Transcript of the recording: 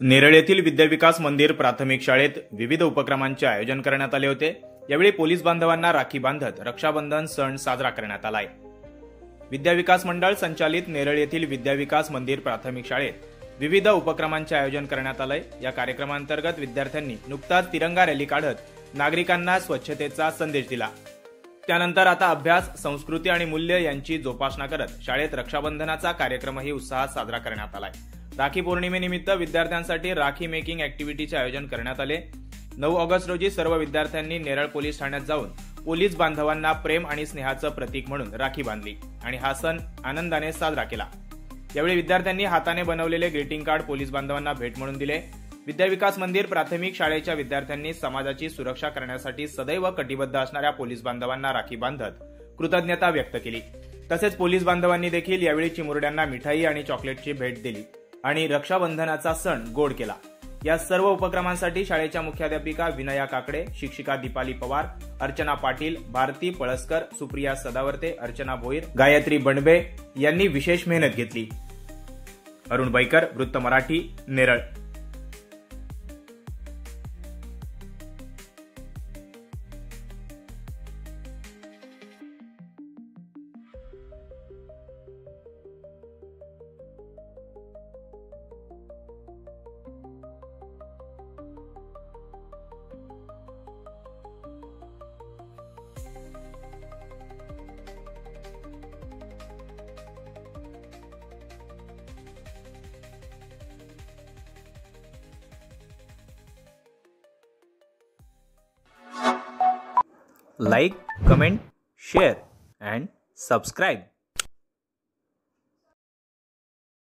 नेरळ येथील विद्याविकास मंदिर प्राथमिक शाळेत विविध उपक्रमांचे आयोजन करण्यात आले होते। यावेळी पोलीस बांधवांना राखी बांधत रक्षाबंधन सण साजरा करण्यात आलाय। विद्याविकास मंडळ संचालित नेरळ येथील विद्याविकास मंदिर प्राथमिक शाळेत विविध उपक्रमांचे आयोजन करण्यात आलंय। या कार्यक्रमांतर्गत विद्यार्थ्यांनी नुकताच तिरंगा रॅली काढत नागरिकांना स्वच्छतेचा संदेश दिला। त्यानंतर आता अभ्यास, संस्कृती आणि मूल्य यांची जोपासना करत शाळेत रक्षाबंधनाचा कार्यक्रमही उत्साहात साजरा करण्यात आलाय। राखी पौर्णिमेनिमित्त विद्यार्थ्यांसाठी राखी मेकिंग ऍक्टिव्हिटीचे आयोजन करण्यात आले। 9 ऑगस्ट रोजी सर्व विद्यार्थ्यांनी नेरळ पोलीस ठाण्यात जाऊन पोलीस बांधवांना प्रेम आणि स्नेहाचं प्रतीक म्हणून राखी बांधली आणि हा सण आनंदाने साजरा केला। यावेळी विद्यार्थ्यांनी हाताने बनवलेले ग्रीटिंग कार्ड पोलीस बांधवांना भेट म्हणून दिले। विद्याविकास मंदिर प्राथमिक शाळेच्या विद्यार्थ्यांनी समाजाची सुरक्षा करण्यासाठी सदैव कटिबद्ध असणाऱ्या पोलीस बांधवांना राखी बांधत कृतज्ञता व्यक्त केली। तसेच पोलीस बांधवांनी देखील यावेळी चिमुरड्यांना मिठाई आणि चॉकलेटची भेट दिली आणि रक्षाबंधनाचा सण गोड केला। या सर्व उपक्रमांसाठी शाळेच्या मुख्याध्यापिका विनया काकडे, शिक्षिका दीपाली पवार, अर्चना पाटील, भारती पळसकर, सुप्रिया सदावर्ते, अर्चना भोईर, गायत्री बंडबे यांनी विशेष मेहनत घेतली। अरुण बैकर, वृत्त Marathi, Neral. Like, comment, share and subscribe.